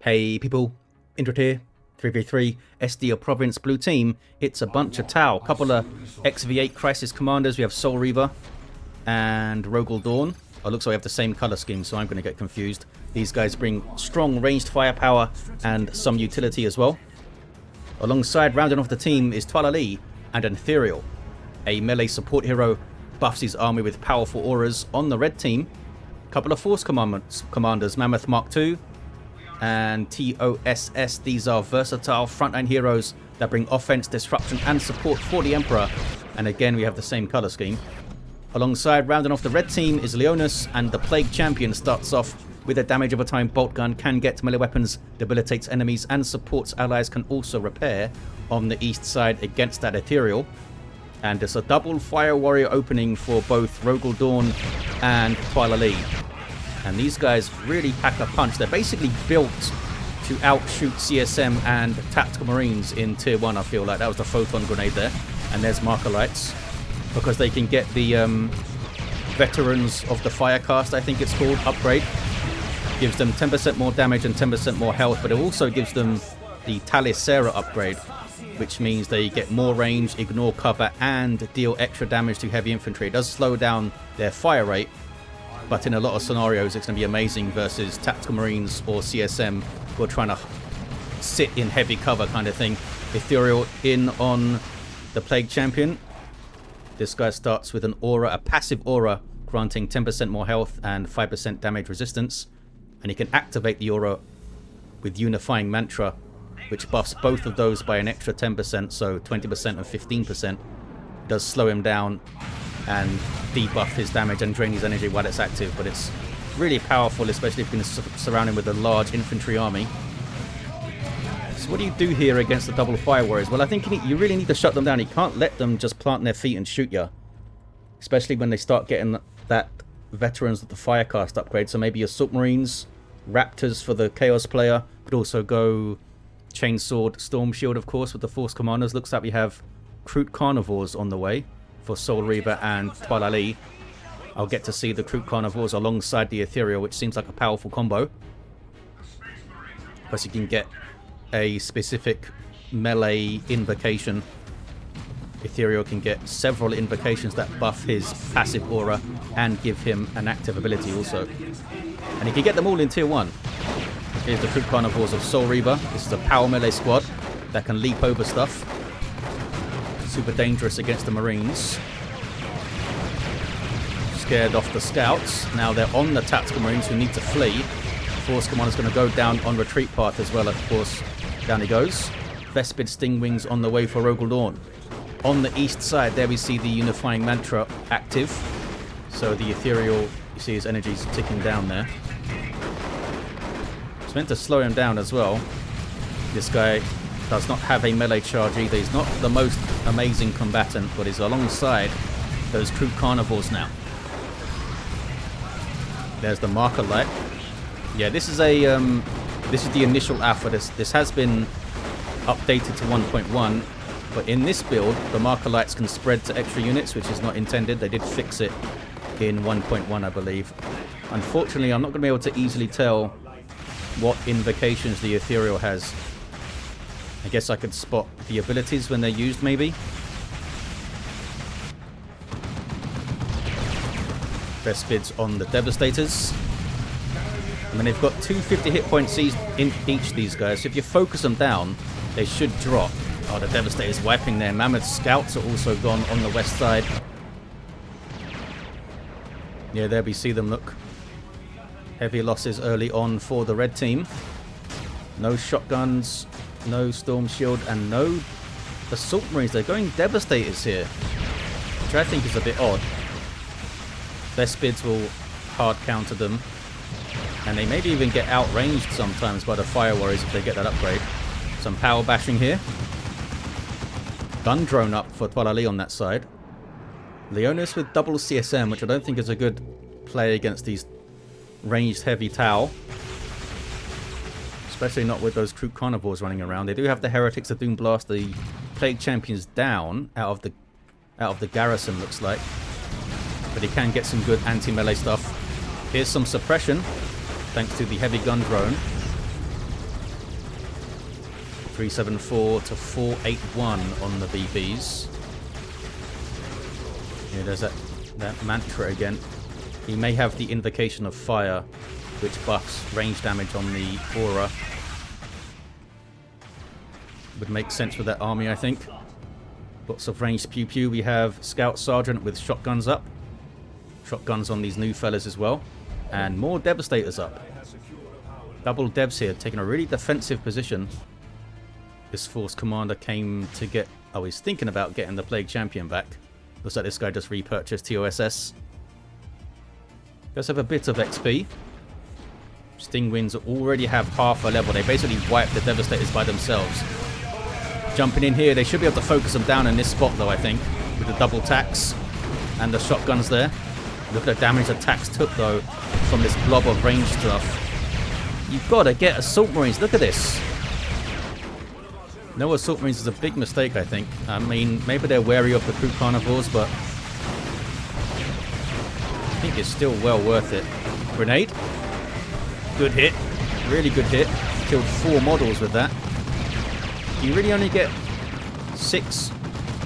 Hey people, Indrid here, 3v3, SD Province, blue team. It's a bunch of Tau, couple of XV8 Crisis Commanders. We have Soul Reaver and Rogal Dorn. Oh, looks like we have the same color scheme, so I'm going to get confused. These guys bring strong ranged firepower and some utility as well. Alongside, rounding off the team, is Toilailee and an Ethereal. A melee support hero, buffs his army with powerful auras. On the red team, a couple of Force commanders, MammothMKII and TOSS. These are versatile frontline heroes that bring offense, disruption and support for the Emperor. And again, we have the same color scheme. Alongside, rounding off the red team, is Leonus, and the Plague Champion starts off with a damage over time bolt gun, can get melee weapons, debilitates enemies and supports allies, can also repair on the east side against that Ethereal. And it's a double Fire Warrior opening for both Rogal Dorn and Toilailee. And these guys really pack a punch. They're basically built to outshoot CSM and Tactical Marines in Tier 1, I feel like. That was the Photon Grenade there. And there's Marker Lights. Because they can get the Veterans of the Firecast, I think it's called, upgrade. Gives them 10% more damage and 10% more health, but it also gives them the Talisera upgrade, which means they get more range, ignore cover, and deal extra damage to heavy infantry. It does slow down their fire rate, but in a lot of scenarios it's going to be amazing versus Tactical Marines or CSM who are trying to sit in heavy cover kind of thing. Ethereal in on the Plague Champion. This guy starts with an aura, a passive aura, granting 10% more health and 5% damage resistance. And he can activate the aura with Unifying Mantra, which buffs both of those by an extra 10%, so 20% and 15%. It does slow him down and debuff his damage and drain his energy while it's active, but it's really powerful, especially if you can surround him with a large infantry army. So what do you do here against the double Fire Warriors? Well, I think you really need to shut them down. You can't let them just plant their feet and shoot you, especially when they start getting that Veterans of the Firecast upgrade. So maybe Assault Marines, Raptors for the Chaos player, could also go Chainsword, Storm Shield, of course, with the Force Commanders. Looks like we have Kroot Carnivores on the way for Soul Reaver and Toilailee. I'll get to see the Kroot Carnivores alongside the Ethereal, which seems like a powerful combo. Plus you can get a specific melee invocation. Ethereal can get several invocations that buff his passive aura and give him an active ability also. And he can get them all in Tier 1. Here's the Kroot Carnivores of Soul Reaver. This is a power melee squad that can leap over stuff. Super dangerous against the Marines. Scared off the scouts. Now they're on the Tactical Marines who need to flee. Force Commander's going to go down on retreat path as well, of course. Down he goes. Vespid Stingwings on the way for Rogal Dorn. On the east side, there we see the Unifying Mantra active. So the Ethereal, you see his energy's ticking down there. It's meant to slow him down as well. This guy does not have a melee charge either. He's not the most amazing combatant, but he's alongside those Kroot Carnivores now. There's the Marker Light. Yeah, this is the initial alpha. This has been updated to 1.1, but in this build, the Marker Lights can spread to extra units, which is not intended. They did fix it in 1.1, I believe. Unfortunately, I'm not going to be able to easily tell what invocations the Ethereal has. I guess I could spot the abilities when they're used, maybe. Vespids on the Devastators. I mean, they've got 250 hit points in each, these guys. So if you focus them down, they should drop. Oh, the Devastator's wiping their Mammoth Scouts are also gone on the west side. Yeah, there we see them, look. Heavy losses early on for the red team. No shotguns, no Storm Shield, and no Assault Marines. They're going Devastators here, which I think is a bit odd. Vespids will hard counter them. And they maybe even get outranged sometimes by the Fire Warriors if they get that upgrade. Some power bashing here. Gun drone up for Toilailee on that side. Leonus with double CSM, which I don't think is a good play against these ranged heavy Tau. Especially not with those Kroot Carnivores running around. They do have the Heretics of Doom Blast, the Plague Champions down out of the garrison, looks like. But he can get some good anti-melee stuff. Here's some suppression, thanks to the heavy gun drone. 374 to 481 on the VPs. Yeah, there's that mantra again. He may have the invocation of fire, which buffs range damage on the aura. Would make sense with that army, I think. Lots of ranged pew pew. We have Scout Sergeant with shotguns up. Shotguns on these new fellas as well. And more Devastators up. Double devs here, taking a really defensive position. This Force Commander came to get... Oh, he's thinking about getting the Plague Champion back. Looks like this guy just repurchased TOSS. Does have a bit of XP. Stingwings already have half a level. They basically wipe the Devastators by themselves. Jumping in here, they should be able to focus them down in this spot though, I think. With the double tax and the shotguns there. Look at the damage the tax took though from this blob of range stuff. You've got to get Assault Marines. Look at this. No Assault Marines is a big mistake, I think. I mean, maybe they're wary of the Kroot Carnivores, but I think it's still well worth it. Grenade. Good hit. Really good hit. Killed 4 models with that. You really only get 6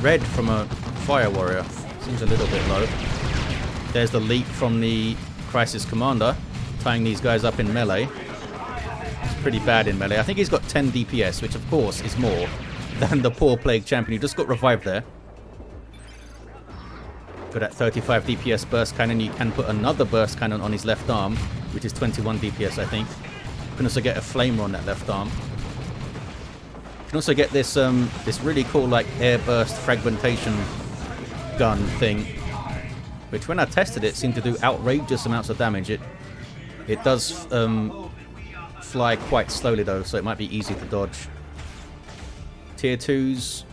red from a Fire Warrior. Seems a little bit low. There's the leap from the Crisis Commander, tying these guys up in melee. It's pretty bad in melee. I think he's got 10 DPS, which of course is more than the poor Plague Champion who just got revived there. For that 35 DPS burst cannon, you can put another burst cannon on his left arm, which is 21 DPS, I think. You can also get a flamer on that left arm. You can also get this this really cool like air burst fragmentation gun thing, which when I tested it seemed to do outrageous amounts of damage. It does fly quite slowly though, so it might be easy to dodge. Tier 2s,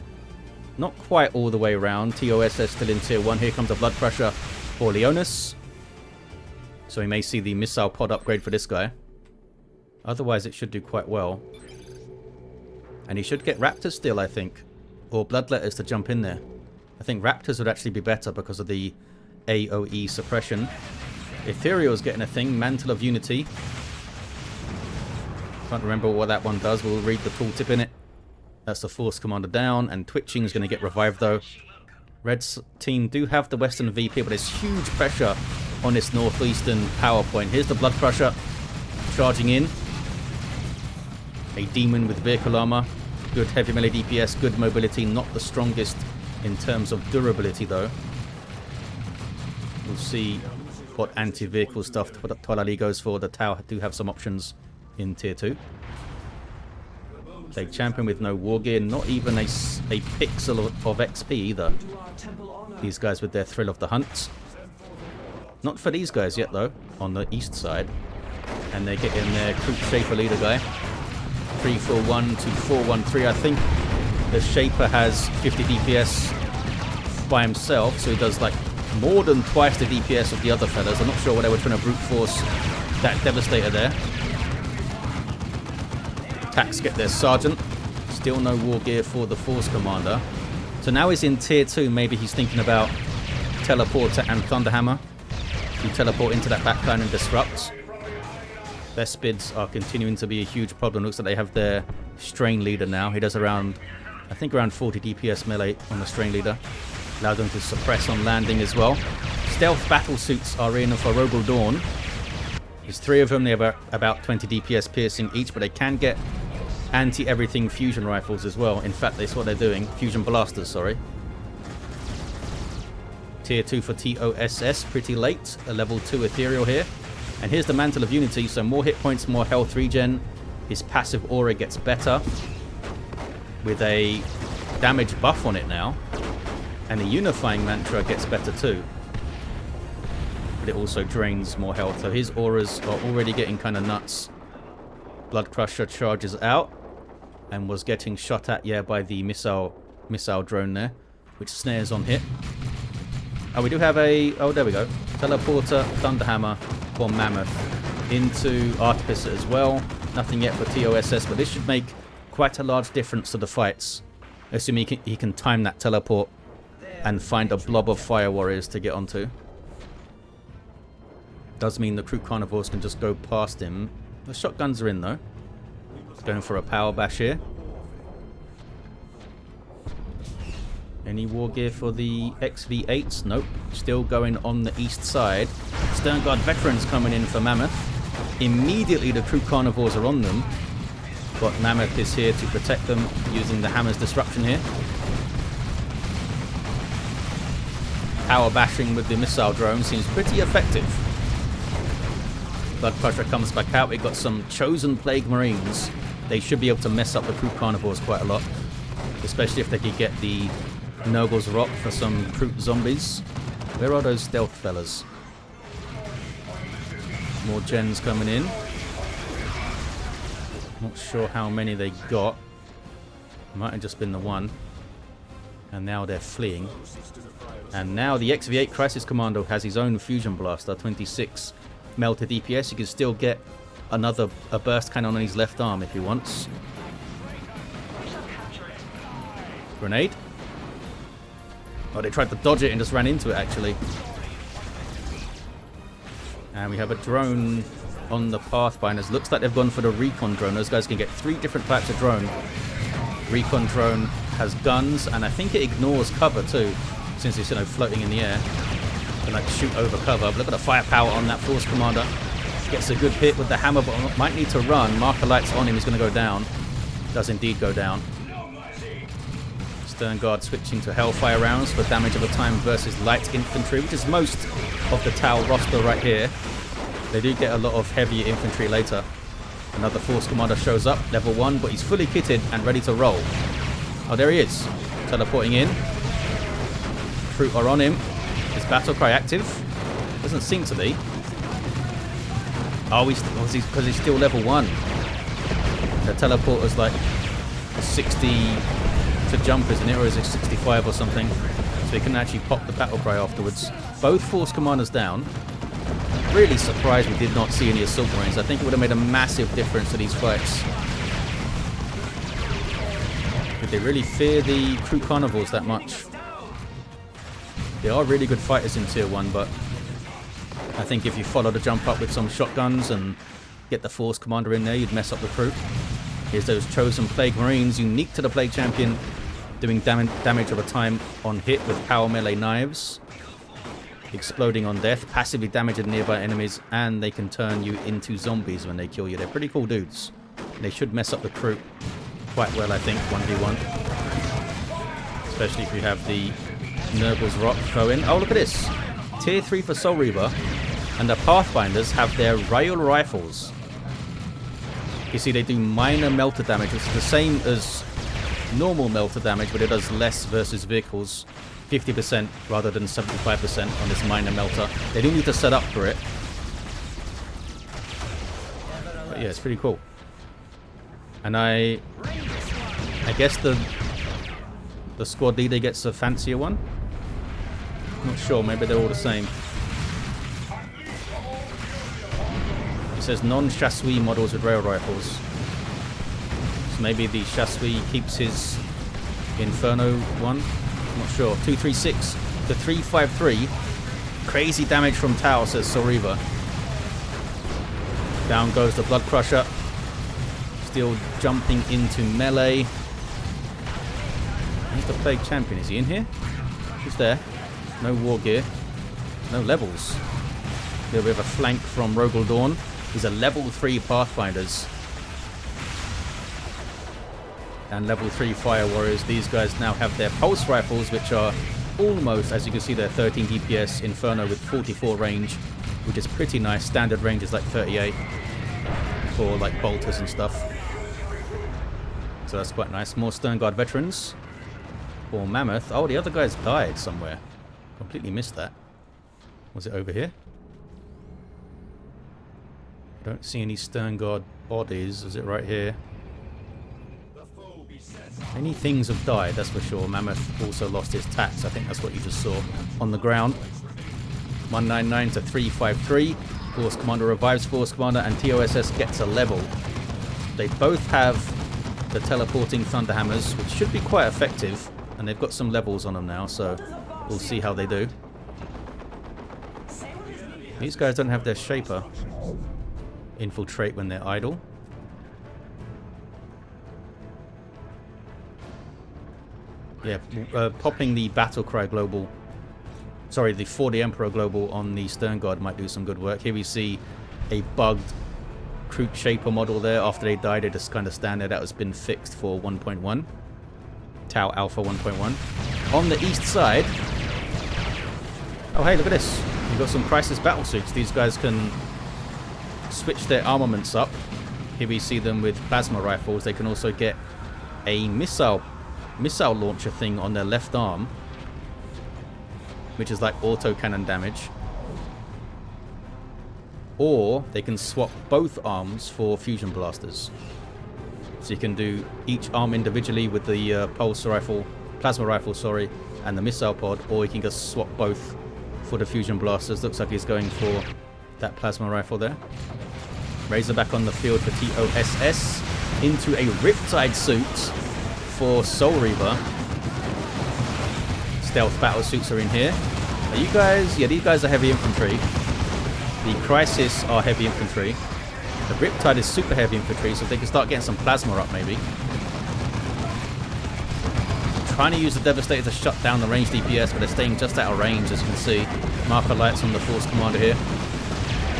not quite all the way around. TOSS still in Tier 1. Here comes a Blood Crusher for Leonus. So we may see the missile pod upgrade for this guy. Otherwise it should do quite well. And he should get Raptors still, I think. Or Bloodletters to jump in there. I think Raptors would actually be better because of the AoE suppression. Ethereal is getting a thing. Mantle of Unity. Can't remember what that one does. We'll read the tooltip in it. That's the Force Commander down. And Twitching is going to get revived though. Red's team do have the Western VP, but there's huge pressure on this Northeastern power point. Here's the Blood Crusher charging in. A Demon with vehicle armor. Good heavy melee DPS, good mobility. Not the strongest in terms of durability though. We'll see what anti-vehicle stuff Toilailee goes for. The Tau do have some options in Tier 2. Plague Champion with no war gear. Not even a pixel of XP either. These guys with their Thrill of the Hunt. Not for these guys yet though, on the east side. And they get in their Kroot Shaper leader guy. 341 to 413. I think the Shaper has 50 DPS by himself, so he does like more than twice the DPS of the other fellas. I'm not sure why they were trying to brute force that Devastator there. Attacks get their Sergeant. Still no war gear for the Force Commander. So now he's in Tier 2. Maybe he's thinking about Teleporter and Thunderhammer. You teleport into that backline and disrupt. Their Spids are continuing to be a huge problem. Looks like they have their Strain Leader now. He does around, I think around 40 DPS melee on the Strain Leader. Allow them to suppress on landing as well. Stealth battle suits are in for Rogal Dorn. There's 3 of them. They have about 20 DPS piercing each, but they can get anti-everything fusion rifles as well. In fact, that's what they're doing. Fusion blasters, sorry. Tier 2 for TOSS, pretty late. A level 2 Ethereal here. And here's the Mantle of Unity, so more hit points, more health regen. His passive aura gets better with a damage buff on it now. And the Unifying Mantra gets better too. But it also drains more health, so his auras are already getting kind of nuts. Blood Crusher charges out and was getting shot at, yeah, by the missile drone there, which snares on hit. Oh, we do have a... Oh, there we go. Teleporter, Thunderhammer for Mammoth into Artificer as well. Nothing yet for TOSS, but this should make quite a large difference to the fights. Assuming he can time that teleport and find a blob of Fire Warriors to get onto. Does mean the Kroot Carnivores can just go past him. The shotguns are in though. Going for a power bash here. Any war gear for the XV8s? Nope. Still going on the east side. Stern Guard veterans coming in for Mammoth. Immediately the Kroot carnivores are on them. But Mammoth is here to protect them using the Hammer's disruption here. Power bashing with the missile drone seems pretty effective. Blood Crusher comes back out. We've got some chosen Plague Marines. They should be able to mess up the Kroot carnivores quite a lot. Especially if they could get the Nurgle's Rock for some Kroot zombies. Where are those stealth fellas? More gens coming in. Not sure how many they got. Might have just been the one. And now they're fleeing. And now the XV8 Crisis Commando has his own Fusion Blaster, 26 melted DPS. You can still get a burst cannon on his left arm if he wants. Grenade. Oh, they tried to dodge it and just ran into it, actually. And we have a drone on the Pathfinders. Looks like they've gone for the recon drone. Those guys can get 3 different types of drone. Recon drone has guns, and I think it ignores cover too, since it's, you know, floating in the air. Can like shoot over cover. But look at the firepower on that Force Commander. Gets a good hit with the hammer, but might need to run. Marker Light's on him. He's going to go down. Does indeed go down. Stern Guard switching to Hellfire rounds for damage over time versus light infantry, which is most of the Tau roster right here. They do get a lot of heavier infantry later. Another Force Commander shows up, level 1, but he's fully kitted and ready to roll. Oh, there he is. Teleporting in. Kroot are on him. Is Battle Cry active? Doesn't seem to be. Oh, because he's still level 1. The teleporter's like 60 to jump, isn't it? Or is it 65 or something? So he can actually pop the Battle Cry afterwards. Both Force Commanders down. Really surprised we did not see any Assault Marines. I think it would have made a massive difference to these fights. Did they really fear the Kroot carnivores that much? They are really good fighters in Tier 1, but I think if you follow the jump up with some shotguns and get the Force Commander in there, you'd mess up the Kroot. Here's those chosen Plague Marines, unique to the Plague Champion, doing damage over time on hit with power melee knives. Exploding on death, passively damaging nearby enemies, and they can turn you into zombies when they kill you. They're pretty cool dudes. They should mess up the Kroot quite well, I think, 1v1. Especially if you have the Nurgle's Rock throw in. Oh, look at this. Tier 3 for Soul Reaver, and the Pathfinders have their rail rifles. You see, they do minor melter damage, which is the same as normal melter damage, but it does less versus vehicles. 50% rather than 75% on this minor melter. They do need to set up for it. But yeah, it's pretty cool. And I guess the squad leader gets a fancier one. Not sure, maybe they're all the same. It says non-Chassis models with rail rifles. So maybe the Chassis keeps his Inferno one. Not sure. 236 to 353. Crazy damage from Tau, says Soriva. Down goes the Blood Crusher. Still jumping into melee. Where's the Plague Champion? Is he in here? Who's there? No war gear. No levels. A little bit of a flank from Rogal Dorn. These are level 3 Pathfinders. And level 3 Fire Warriors. These guys now have their pulse rifles, which are almost, as you can see, they're 13 DPS. Inferno with 44 range, which is pretty nice. Standard range is like 38 for like bolters and stuff. So that's quite nice. More Stern Guard veterans for Mammoth. Oh, the other guys died somewhere. Completely missed that. Was it over here? I don't see any Stern Guard bodies. Is it right here? Many things have died, that's for sure. Mammoth also lost his tats. I think that's what you just saw on the ground. 199 to 353. Force Commander revives Force Commander, and TOSS gets a level. They both have the teleporting Thunderhammers, which should be quite effective. And they've got some levels on them now, so we'll see how they do. These guys don't have their Shaper infiltrate when they're idle. Yeah, popping the Battle Cry global. Sorry, the For the Emperor global on the Stern Guard might do some good work. Here we see a bugged Kroot Shaper model there. After they died, they just kind of stand there. That has been fixed for 1.1. Tau Alpha 1.1. On the east side... Oh, hey, look at this. You've got some Crisis battle suits. These guys can switch their armaments up. Here we see them with plasma rifles. They can also get a missile launcher thing on their left arm, which is like auto cannon damage. Or they can swap both arms for fusion blasters. So you can do each arm individually with the plasma rifle, sorry, and the missile pod, or you can just swap both for the fusion blasters. Looks like he's going for that plasma rifle there. Razorback on the field for TOSS. Into a Riptide suit for Soul Reaver. Stealth battle suits are in here. Are you guys... Yeah, these guys are heavy infantry. The Crisis are heavy infantry. The Riptide is super heavy infantry, so they can start getting some plasma up maybe. Trying to use the Devastator to shut down the ranged DPS, but they're staying just out of range, as you can see. Marker lights on the Force Commander here.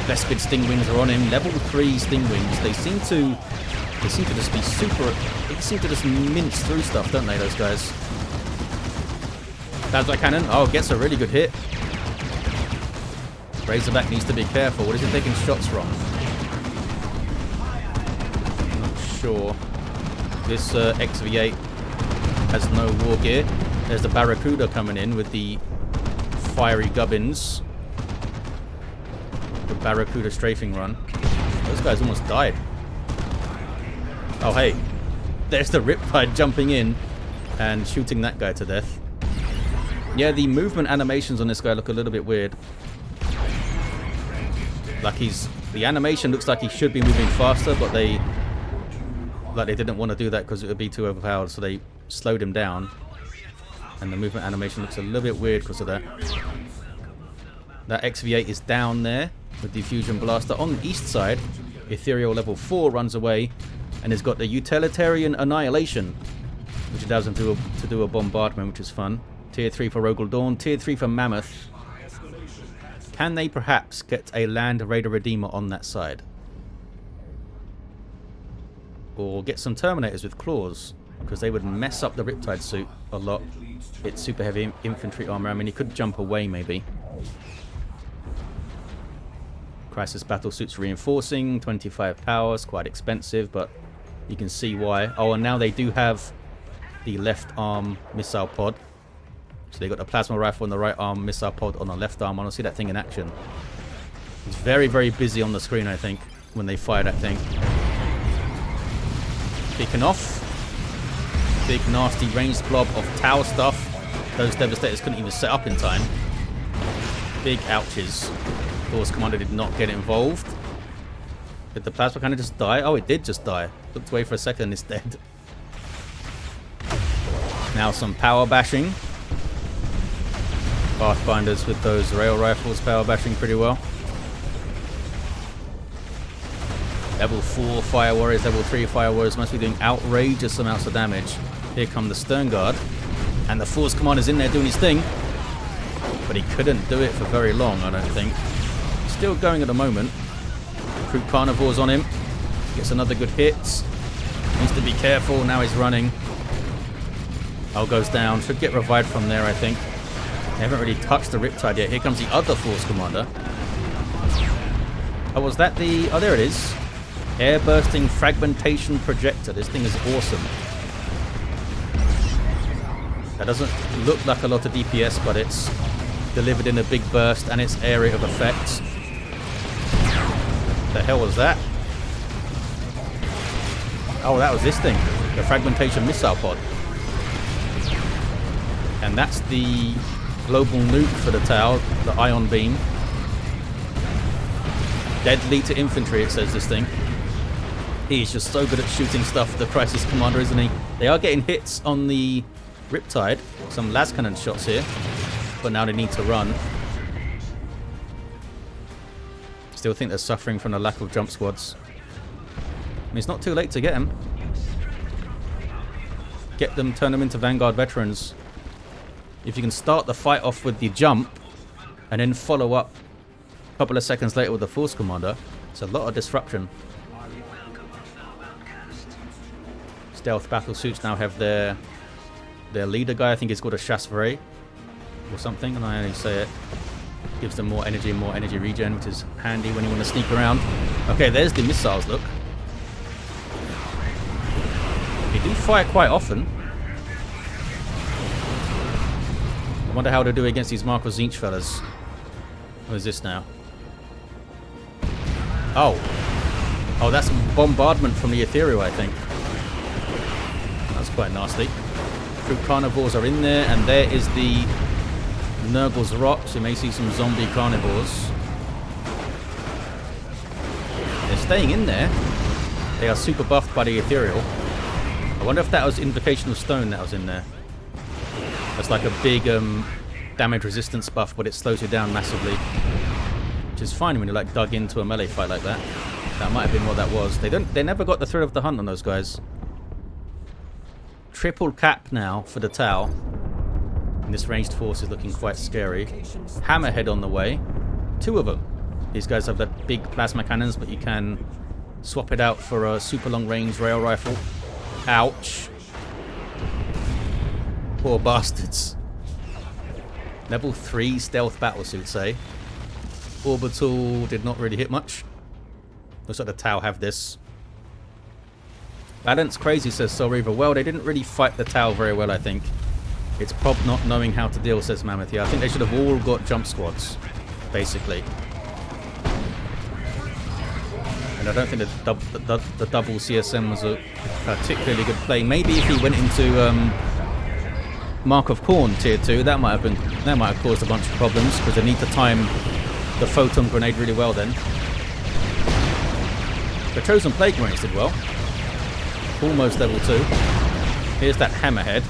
Vespid Stingwings are on him. Level 3 Stingwings. They seem to just be super... They seem to just mince through stuff, don't they, those guys? Plasma Cannon. Oh, gets a really good hit. Razorback needs to be careful. What is he taking shots from? Not sure. This XV8 has no war gear. There's the Barracuda coming in with the fiery gubbins. The Barracuda strafing run. Those guys almost died. Oh, hey. There's the Riptide jumping in and shooting that guy to death. Yeah, the movement animations on this guy look a little bit weird. Like the animation looks like he should be moving faster, but they didn't want to do that because it would be too overpowered, so they slowed him down. And the movement animation looks a little bit weird because of that. That XV8 is down there with the Fusion Blaster. On the east side, Ethereal level 4 runs away and has got the Utilitarian Annihilation, which allows him to do a bombardment, which is fun. Tier 3 for Rogal Dorn, Tier 3 for Mammoth. Can they perhaps get a Land Raider Redeemer on that side? Or get some Terminators with claws, because they would mess up the Riptide suit a lot. It's super heavy infantry armor. I mean, he could jump away maybe. Crisis battle suits reinforcing, 25 powers, quite expensive, but you can see why. Oh, and now they do have the left arm missile pod. So they got the plasma rifle on the right arm, missile pod on the left arm. I want to see that thing in action. It's very, very busy on the screen, I think, when they fire that thing. Kicking off. Big, nasty, ranged blob of Tau stuff. Those Devastators couldn't even set up in time. Big ouches. Force Commander did not get involved. Did the plasma cannon just die? Oh, it did just die. Looked away for a second, it's dead. Now some power bashing. Pathfinders with those rail rifles power bashing pretty well. Level 4 Fire Warriors, level 3 Fire Warriors must be doing outrageous amounts of damage. Here come the Stern Guard. And the Force Commander's in there doing his thing. But he couldn't do it for very long, I don't think. Still going at the moment. Kroot Carnivore's on him. Gets another good hit. Needs to be careful, now he's running. Oh, goes down. Should get revived from there, I think. They haven't really touched the Riptide yet. Here comes the other Force Commander. Oh, was that the... Oh, there it is. Air Bursting Fragmentation Projector. This thing is awesome. That doesn't look like a lot of DPS, but it's delivered in a big burst and its area of effect. The hell was that? Oh, that was this thing. The Fragmentation Missile Pod. And that's the global nuke for the Tau, the Ion Beam. Deadly to infantry, it says this thing. He's just so good at shooting stuff, the Crisis Commander, isn't he? They are getting hits on the Riptide. Some las cannon shots here. But now they need to run. Still think they're suffering from the lack of jump squads. I mean, it's not too late to get them. Get them, turn them into Vanguard veterans. If you can start the fight off with the jump and then follow up a couple of seconds later with the Force Commander, it's a lot of disruption. Stealth battle suits now have their leader guy. I think he's called a Chasseur or something, and I only say it. Gives them more energy regen, which is handy when you want to sneak around. Okay, there's the missiles, look. They do fire quite often. I wonder how to do against these Marco Zinch fellas. What is this now? Oh, that's bombardment from the Ethereal, I think. That's quite nasty. Kroot carnivores are in there, and there is the Nurgle's rocks. You may see some zombie carnivores. They're staying in there. They are super buffed by the Ethereal. I wonder if that was Invocation of Stone that was in there. That's like a big damage resistance buff, but it slows you down massively. Which is fine when you're like dug into a melee fight like that. That might have been what that was. They never got the thrill of the hunt on those guys. Triple cap now for the Tau. And this ranged force is looking quite scary. Hammerhead on the way. 2 of them. These guys have that big plasma cannons, but you can swap it out for a super long range rail rifle. Ouch. Poor bastards. Level 3 stealth battlesuits, eh? Orbital did not really hit much. Looks like the Tau have this. Balance crazy, says Soul Reaver. Well, they didn't really fight the Tau very well, I think. It's prob not knowing how to deal, says Mammoth. Yeah, I think they should have all got jump squads, basically. And I don't think the double CSM was a particularly good play. Maybe if he went into Mark of Khorne tier 2, that might have caused a bunch of problems, because they need to time the photon grenade really well then. The Chosen Plague Marines did well. Almost level 2. Here's that Hammerhead.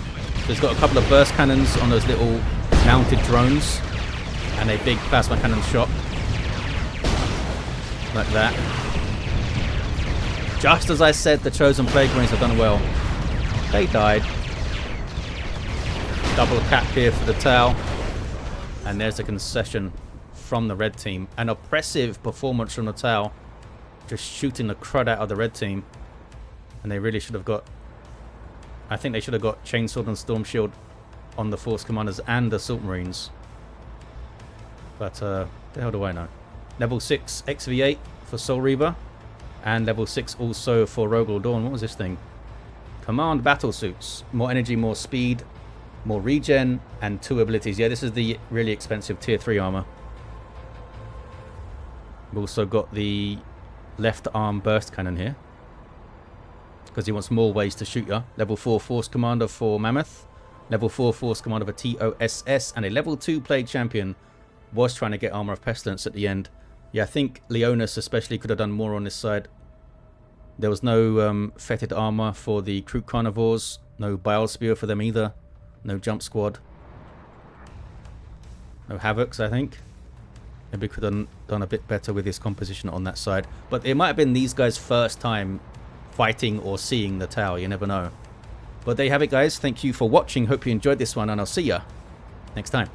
He's got a couple of burst cannons on those little mounted drones, and a big plasma cannon shot. Like that. Just as I said, the Chosen Plague Marines have done well. They died. Double cap here for the Tau. And there's a concession from the red team. An oppressive performance from the Tau. Just shooting the crud out of the red team. And they really should have got... I think they should have got Chainsword and Storm Shield on the Force Commanders and Assault Marines. But, the hell do I know? Level 6 XV8 for Soul Reaver. And level 6 also for Rogal Dorn. What was this thing? Command battle suits. More energy, more speed, more regen, and 2 abilities. Yeah, this is the really expensive tier 3 armor. We've also got the left arm burst cannon here, because he wants more ways to shoot you. Level 4 Force Commander for Mammoth. Level 4 Force Commander for TOSS. And a level 2 Plague Champion was trying to get Armor of Pestilence at the end. Yeah, I think Leonus especially could have done more on this side. There was no fetid armor for the Kroot Carnivores. No Bile Spear for them either. No Jump Squad. No Havocs, I think. Maybe could have done a bit better with his composition on that side. But it might have been these guys' first time fighting or seeing the Tau. You never know. But there you have it, guys. Thank you for watching. Hope you enjoyed this one, and I'll see ya next time.